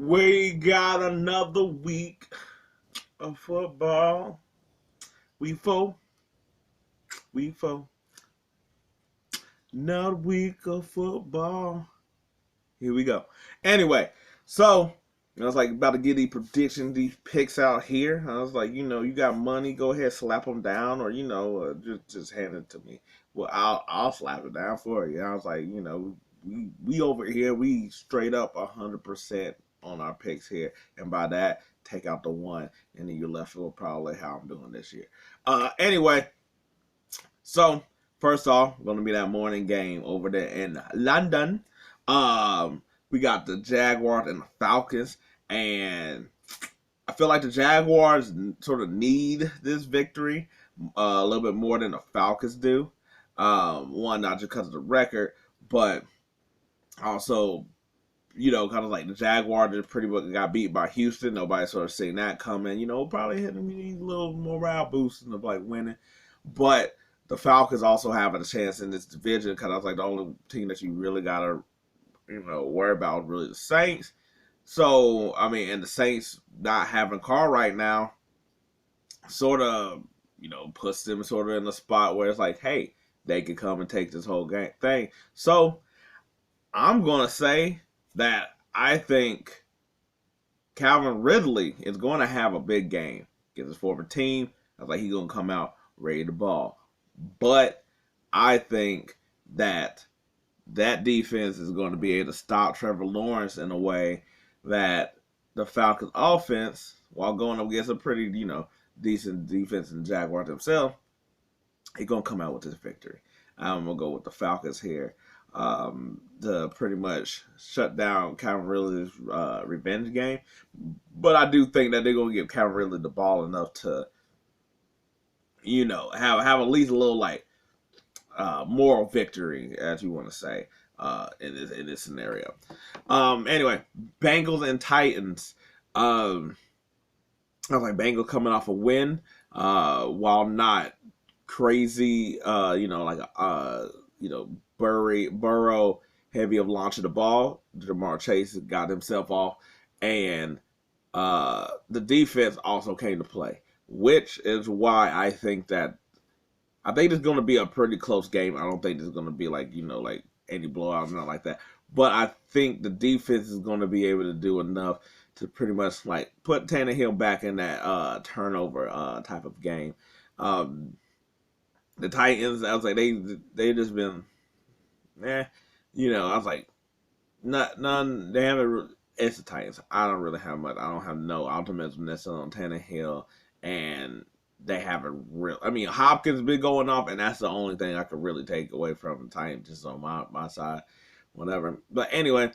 We got another week of football. We four. We four. Another week of football. Here we go. Anyway, so I was like about to get these predictions, these picks out here. I was like, you got money, go ahead, slap them down, or just hand it to me. Well, I'll slap it down for you. I was like, we over here, we straight up 100% on our picks here, and by that, take out the one, and then you're left with probably how I'm doing this year. Anyway, so first off, going to be that morning game over there in London. We got the Jaguars and the Falcons, and I feel like the Jaguars sort of need this victory a little bit more than the Falcons do. One, not just because of the record, but also, kind of like the Jaguars just pretty much got beat by Houston. Nobody sort of seen that coming. Probably hitting me a little morale boost of like winning, but the Falcons also having a chance in this division because I was like the only team that you really gotta worry about really the Saints. So, and the Saints not having Carr right now sort of, puts them sort of in a spot where it's like, hey, they could come and take this whole thing. So, I'm going to say that I think Calvin Ridley is going to have a big game against his former team. I was like, he's going to come out ready to ball. But I think that defense is going to be able to stop Trevor Lawrence in a way that the Falcons offense, while going up against a pretty, decent defense in the Jaguars themselves, he's going to come out with this victory. I'm going to go with the Falcons here to pretty much shut down Calvin Ridley's revenge game. But I do think that they're going to give Calvin Ridley the ball enough to, have at least a little, like, moral victory, as you want to say, in this scenario. Anyway, Bengals and Titans. I was like Bengals coming off a win, while not crazy. Burrow heavy of launching the ball. Jamar Chase got himself off, and the defense also came to play, which is why I think it's going to be a pretty close game. I don't think it's going to be like any blowout, not like that. But I think the defense is going to be able to do enough to pretty much like put Tannehill back in that turnover type of game. The Titans, I was like, they just been, I was like, none. They haven't. It's the Titans. I don't really have much. I don't have no optimism necessarily on Tannehill, and they haven't really. Hopkins been going off, and that's the only thing I could really take away from the Titans, just on my side, whatever. But anyway,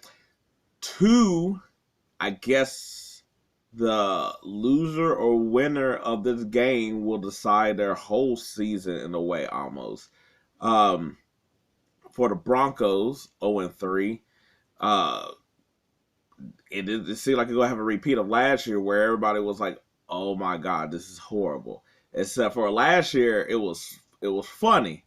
I guess the loser or winner of this game will decide their whole season in a way, almost. For the Broncos, 0-3. It seemed like it's gonna have a repeat of last year, where everybody was like, "Oh my God, this is horrible." Except for last year, it was funny.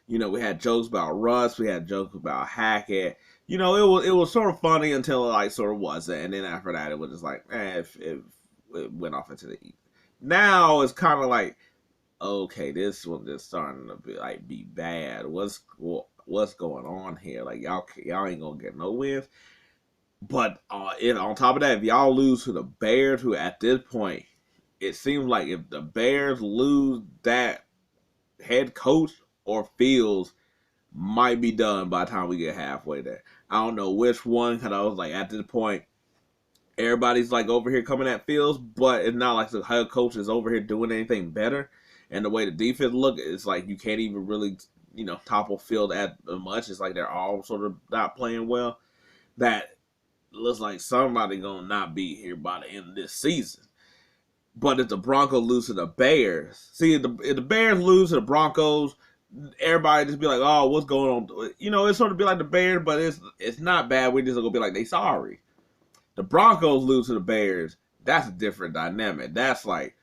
We had jokes about Russ, we had jokes about Hackett. It was sort of funny until it like sort of wasn't, and then after that, it was just like, it went off into the east. Now it's kind of like, okay, this one is starting to be bad. What's going on here? Like y'all ain't gonna get no wins. But on top of that, if y'all lose to the Bears, who at this point, it seems like if the Bears lose, that head coach or Fields might be done by the time we get halfway there. I don't know which one, because I was like, at this point, everybody's like over here coming at Fields, but it's not like the head coach is over here doing anything better. And the way the defense look, it's like you can't even really, topple Field at much. It's like they're all sort of not playing well. That looks like somebody gonna not be here by the end of this season. But if the Broncos lose to the Bears, see, if the Bears lose to the Broncos, everybody just be like, "Oh, what's going on?" It's sort of be like the Bears, but it's not bad. We just gonna be like, they sorry. The Broncos lose to the Bears, that's a different dynamic. That's like,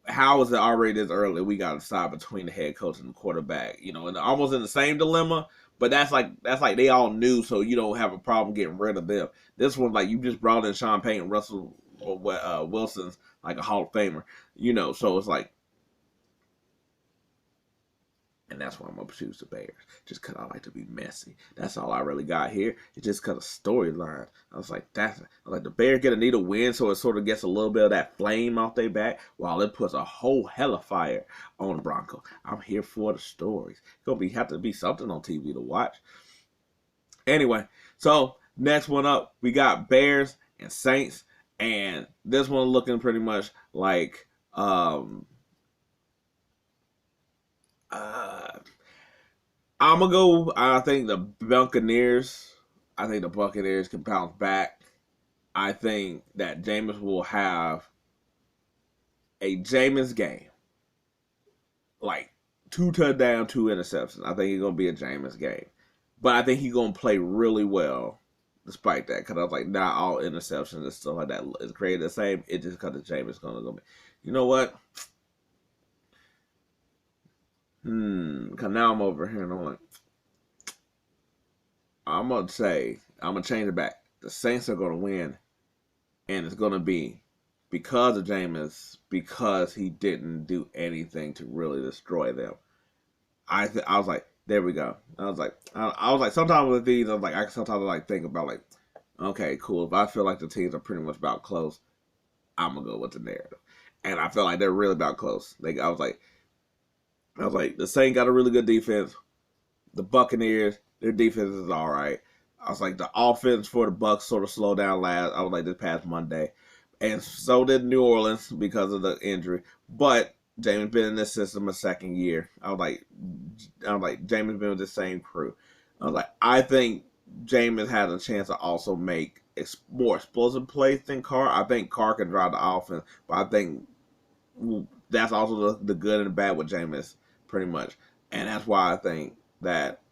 how is it already this early? We got to decide between the head coach and the quarterback, and almost in the same dilemma, But that's like they all knew, so you don't have a problem getting rid of them. This one, like, you just brought in Sean Payton, Russell Wilson's like a Hall of Famer, so it's like, and that's why I'm gonna choose the Bears, just because I like to be messy. That's all I really got here. It's just because of storyline. I was like, the Bears gonna need a win, so it sort of gets a little bit of that flame off their back, while it puts a whole hell of fire on the Broncos. I'm here for the stories. It's gonna have to be something on TV to watch. Anyway, so next one up, we got Bears and Saints, and this one looking pretty much like I'm gonna go. I think the Buccaneers. I think the Buccaneers can bounce back. I think that Jameis will have a Jameis game, like 2 touchdowns, 2 interceptions. I think he's gonna be a Jameis game, but I think he's gonna play really well despite that. Because I was like, not all interceptions and stuff like that is created the same. It's just because the Jameis gonna go. You know what? Cause now I'm over here and I'm like, I'm gonna change it back. The Saints are gonna win, and it's gonna be because of Jameis, because he didn't do anything to really destroy them. I was like, there we go. I was like, sometimes with these, I sometimes think about like, okay, cool. If I feel like the teams are pretty much about close, I'm gonna go with the narrative, and I feel like they're really about close. I was like, the Saints got a really good defense. The Buccaneers, their defense is all right. I was like, the offense for the Bucs sort of slowed down I was like, this past Monday, and so did New Orleans because of the injury. But Jameis been in this system a second year. I was like, Jameis been with the same crew. I was like, I think Jameis has a chance to also make more explosive plays than Carr. I think Carr can drive the offense, but I think that's also the good and the bad with Jameis, pretty much. And that's why I think that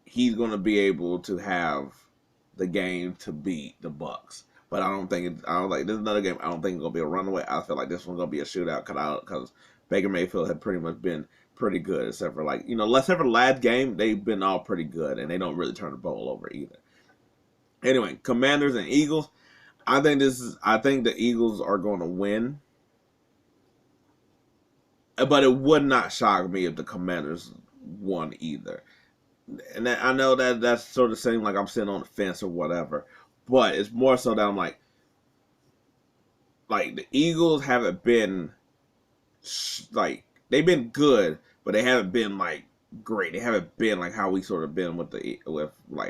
he's going to be able to have the game to beat the Bucs. But I don't think this is another game. I don't think it's going to be a runaway. I feel like this one's going to be a shootout because Baker Mayfield had pretty much been pretty good, except for except for the last game, they've been all pretty good, and they don't really turn the ball over either. Anyway, Commanders and Eagles. I think the Eagles are going to win. But it would not shock me if the Commanders won either. And I know that's sort of saying like I'm sitting on the fence or whatever. But it's more so that I'm like the Eagles haven't been they've been good, but they haven't been great. They haven't been like how we sort of been with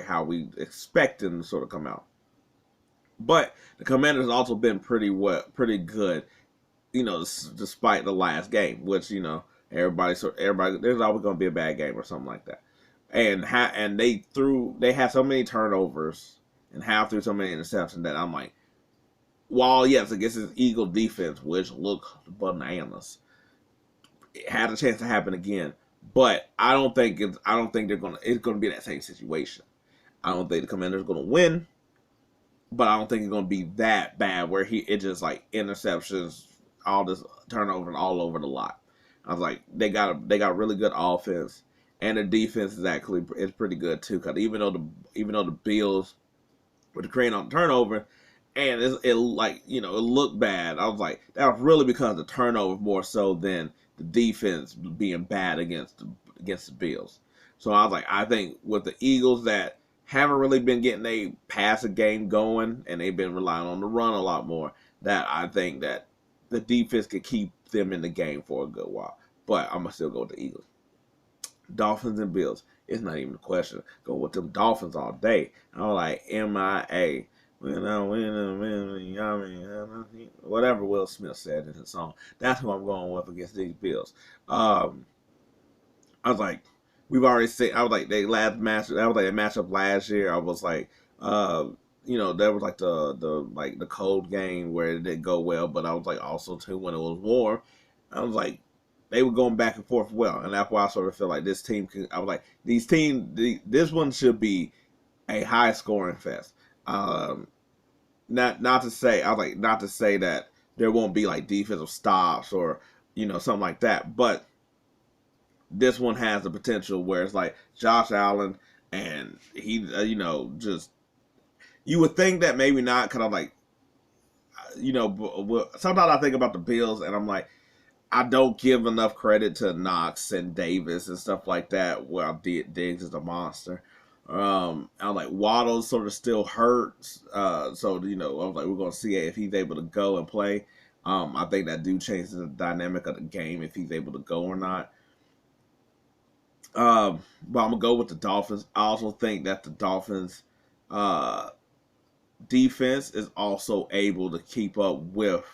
how we expect them to sort of come out. But the Commanders also been pretty good, despite the last game, which everybody there's always going to be a bad game or something like that. And they had so many turnovers and threw so many interceptions that I'm like, while yes, against this Eagle defense, which looked bananas, it had a chance to happen again. But I don't think it's gonna be that same situation. I don't think the Commanders gonna win, but I don't think it's gonna be that bad where it just like interceptions, all this turnover all over the lot. I was like, they got really good offense, and the defense is pretty good too. Because even though the Bills were creating on turnover, and it looked bad. I was like, that was really because of the turnover more so than the defense being bad against the Bills. So I was like, I think with the Eagles that haven't really been getting a passing game going, and they've been relying on the run a lot more, that I think that the defense could keep them in the game for a good while. But I'm going to still go with the Eagles. Dolphins and Bills. It's not even a question. Go with them Dolphins all day. I'm like, MIA. When I win, whatever Will Smith said in his song. That's who I'm going with against these Bills. I was like, we've already seen. I was like, they last match. That was like a matchup last year. I was like, that was like the cold game where it didn't go well. But I was like, also too when it was warm, I was like, they were going back and forth well, and that's why I sort of feel like this team can. I was like, this one should be a high scoring fest. Not to say that there won't be like defensive stops or something like that, but this one has the potential where it's like Josh Allen, and he, just you would think that maybe not, kind of like, sometimes I think about the Bills, and I'm like, I don't give enough credit to Knox and Davis and stuff like that. Well, Diggs is a monster. I'm like, Waddle sort of still hurts. So I was like, we're gonna see if he's able to go and play. I think that do change the dynamic of the game if he's able to go or not. But I'm gonna go with the Dolphins. I also think that the Dolphins defense is also able to keep up with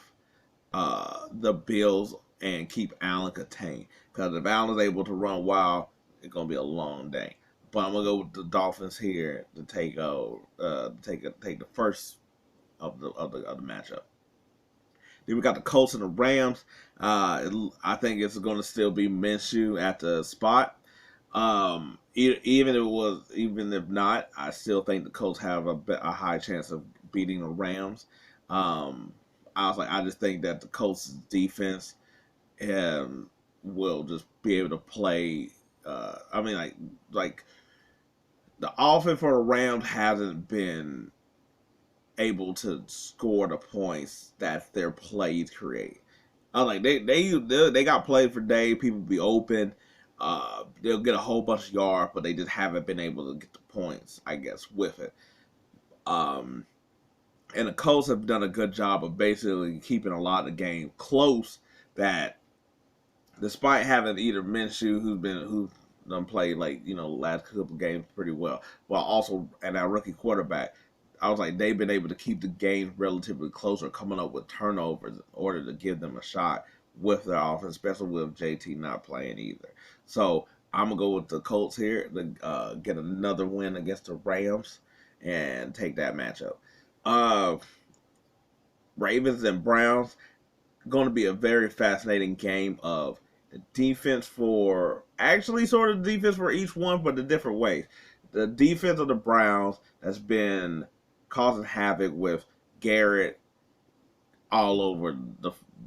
the Bills and keep Allen contained. Because if Allen's able to run wild, it's gonna be a long day. But I'm gonna go with the Dolphins here to take the first of the matchup. Then we got the Colts and the Rams. I think it's going to still be Minshew at the spot. Even if not, I still think the Colts have a high chance of beating the Rams. I just think that the Colts defense will just be able to play. Like the offense for the Rams hasn't been able to score the points that their plays create. I was like, they got played for days. People be open. They'll get a whole bunch of yards, but they just haven't been able to get the points, I guess, with it. And the Colts have done a good job of basically keeping a lot of the game close. That despite having either Minshew, who's done played last couple games pretty well, while also and our rookie quarterback, I was like, they've been able to keep the games relatively closer, coming up with turnovers in order to give them a shot with their offense, especially with JT not playing either. So I'm gonna go with the Colts here to get another win against the Rams and take that matchup. Ravens and Browns, going to be a very fascinating game of the defense for actually sort of the defense for each one, but the different ways. The defense of the Browns has been causing havoc with Garrett all over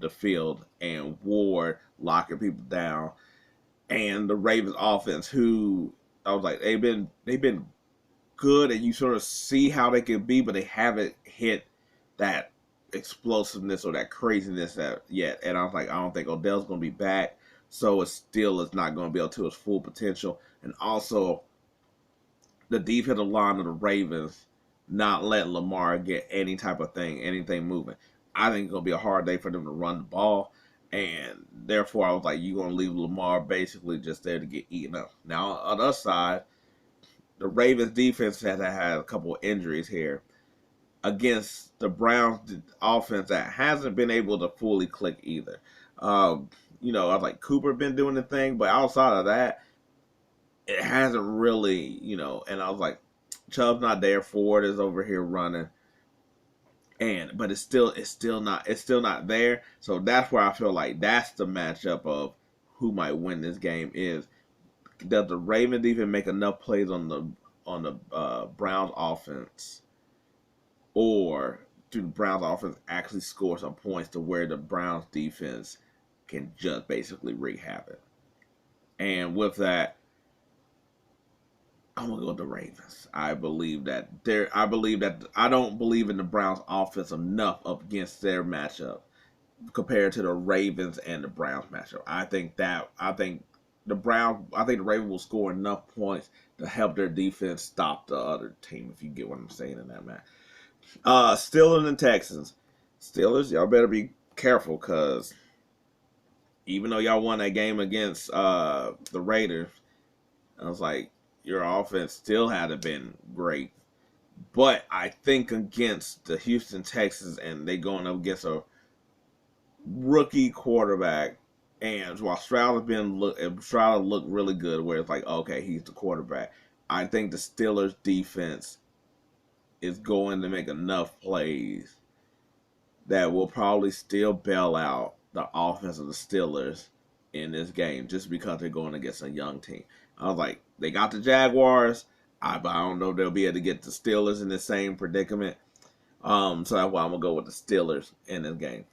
the field and Ward locking people down, and the Ravens offense, who I was like, they've been good, and you sort of see how they can be, but they haven't hit that explosiveness or that craziness yet. And I was like, I don't think Odell's going to be back, so it still is not going to be able to its full potential. And also, the defensive line of the Ravens not letting Lamar get anything moving. I think it's going to be a hard day for them to run the ball. And therefore, I was like, you're going to leave Lamar basically just there to get eaten up. Now, on the other side, the Ravens defense has had a couple of injuries here against the Browns offense that hasn't been able to fully click either. I was like, Cooper been doing the thing, but outside of that, it hasn't really, and I was like, Chubb's not there, Ford is over here running. But it's still not there. So that's where I feel like that's the matchup of who might win this game is, does the Ravens defense make enough plays on the Browns offense, or do the Browns offense actually score some points to where the Browns defense can just basically wreak havoc? And with that, I'm gonna go with the Ravens. I don't believe in the Browns offense enough up against their matchup compared to the Ravens and the Browns matchup. I think the Ravens will score enough points to help their defense stop the other team, if you get what I'm saying in that match. Steelers and Texans. Steelers, y'all better be careful, because even though y'all won that game against the Raiders, I was like, your offense still hadn't been great. But I think against the Houston Texans, and they going up against a rookie quarterback, and while Stroud looked really good, where it's like, okay, he's the quarterback. I think the Steelers defense is going to make enough plays that will probably still bail out the offense of the Steelers in this game, just because they're going against a young team. I was like, they got the Jaguars, but I don't know if they'll be able to get the Steelers in the same predicament. So that's why I'm going to go with the Steelers in this game.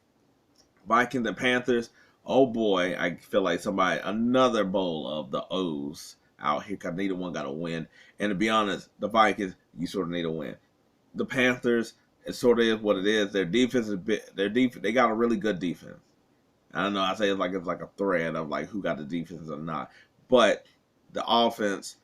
Vikings and Panthers. Oh boy, I feel like another bowl of the O's out here because neither one got a win. And to be honest, the Vikings, you sort of need a win. The Panthers, it sort of is what it is. Their defense is they got a really good defense. I don't know. I say it's like a thread of like who got the defense or not, but the offense,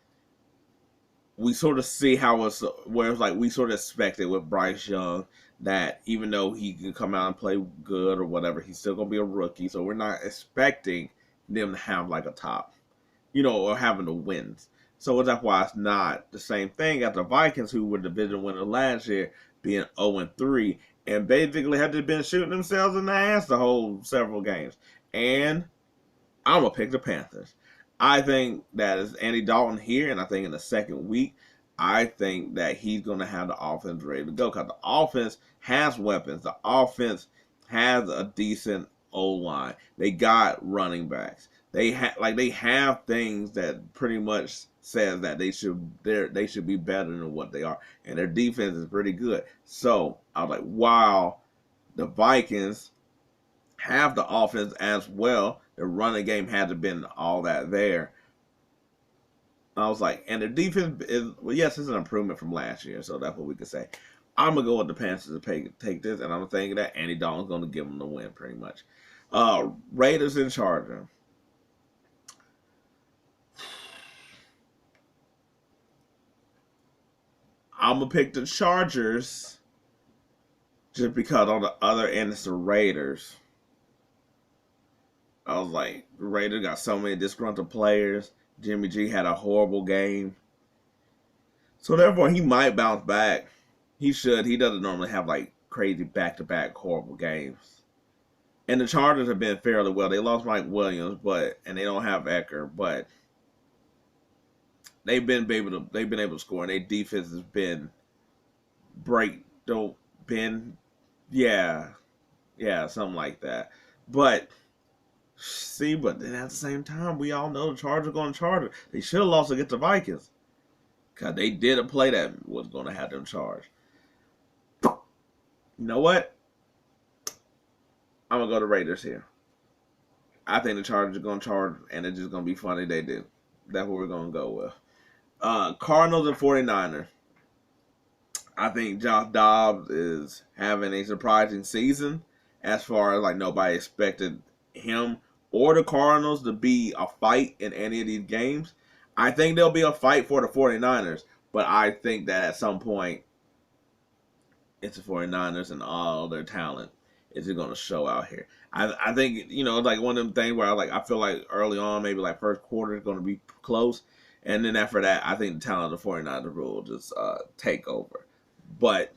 we sort of see how it's where it's like we sort of expected with Bryce Young that even though he can come out and play good or whatever, he's still gonna be a rookie. So we're not expecting them to have like a top, or having the wins. So that's why it's not the same thing as the Vikings, who were division winner last year, being 0-3, and basically had to been shooting themselves in the ass the whole several games. And I'm gonna pick the Panthers. I think that is Andy Dalton here, and I think in the second week, I think that he's gonna have the offense ready to go because the offense has weapons. The offense has a decent O line. They got running backs. They have things that pretty much says that they should be better than what they are, and their defense is pretty good. So I was like, wow, the Vikings have the offense as well. The running game hasn't been all that there. I was like, and the defense is, well, yes, it's an improvement from last year, so that's what we could say. I'm gonna go with the Panthers to take this, and I'm thinking that Andy Dalton's gonna give them the win pretty much. Raiders and Chargers. I'm gonna pick the Chargers just because on the other end it's the Raiders. I was like, the Raiders got so many disgruntled players. Jimmy G had a horrible game. So therefore he might bounce back. He should. He doesn't normally have like crazy back-to-back horrible games. And the Chargers have been fairly well. They lost Mike Williams, and they don't have Ecker, but they've been able to score, and their defense has been something like that. But then at the same time, we all know the Chargers are going to charge it. They should have lost against the Vikings because they did a play that was going to have them charged. You know what? I'm going to go to Raiders here. I think the Chargers are going to charge, and it's just going to be funny they do. That's what we're going to go with. Cardinals and 49ers. I think Josh Dobbs is having a surprising season as far as like nobody expected him or the Cardinals to be a fight in any of these games. I think there'll be a fight for the 49ers, but I think that at some point it's the 49ers and all their talent is going to show out here. I think, like one of them things where I feel like early on, maybe like first quarter is going to be close. And then after that, I think the talent of the 49ers will just take over. But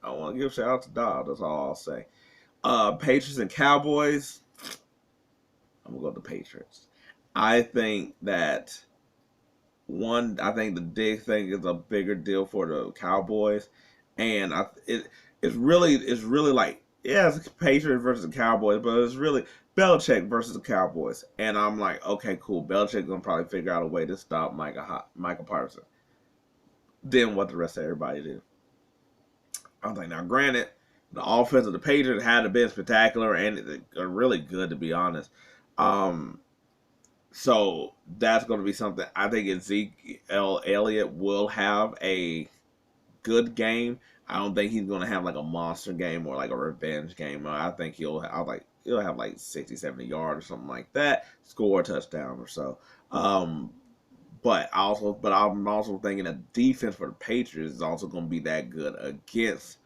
I want to give a shout out to Dobbs. That's all I'll say. Patriots and Cowboys. I'm going to go with the Patriots. I think that I think the big thing is a bigger deal for the Cowboys. And it's really like, yeah, it's Patriots versus the Cowboys, but it's really Belichick versus the Cowboys. And I'm like, okay, cool. Belichick's going to probably figure out a way to stop Michael Parsons. Then what the rest of everybody do. I'm like, now granted, the offense of the Patriots had been spectacular and really good, to be honest. So that's going to be something. I think Ezekiel Elliott will have a good game. I don't think he's going to have like a monster game or like a revenge game. I think he'll have like 60, 70 yards or something like that. Score a touchdown or so. But I'm also thinking that defense for the Patriots is also going to be that good against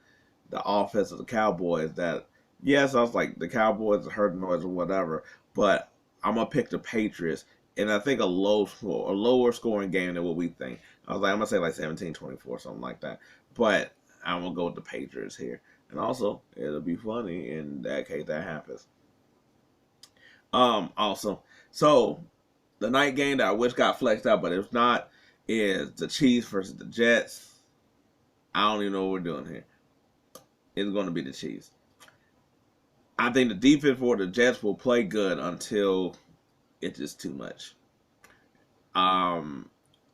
the offense of the Cowboys. That yes, I was like the Cowboys heard the noise or whatever, but I'm gonna pick the Patriots, and I think a lower scoring game than what we think. I'm gonna say like 17-24, something like that. But I'm gonna go with the Patriots here, and also it'll be funny in that case that happens. Also, so the night game that I wish got flexed out, but it's not, is the Chiefs versus the Jets. I don't even know what we're doing here. It's going to be the Chiefs. I think the defense for the Jets will play good until it's just too much. And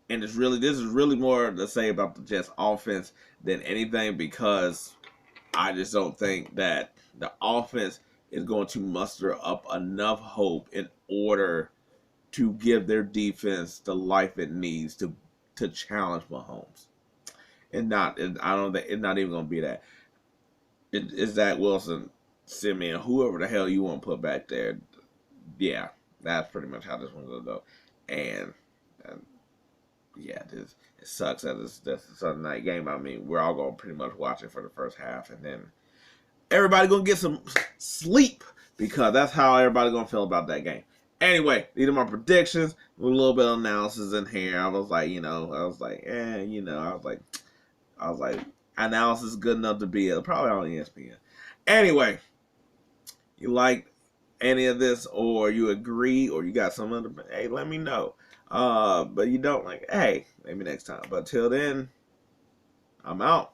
this is really more to say about the Jets offense than anything, because I just don't think that the offense is going to muster up enough hope in order to give their defense the life it needs to challenge Mahomes. I don't think it's not even going to be that. It's Zach Wilson, Simeon, whoever the hell you want to put back there. Yeah, that's pretty much how this one's going to go. And yeah, it sucks that it's a Sunday night game. I mean, we're all going to pretty much watch it for the first half, and then everybody going to get some sleep because that's how everybody's going to feel about that game. Anyway, these are my predictions with a little bit of analysis in here. I was like, analysis is good enough to be probably on ESPN. Anyway, you like any of this, or you agree, or you got some other, hey, let me know. But you don't, like, hey, maybe next time. But till then, I'm out.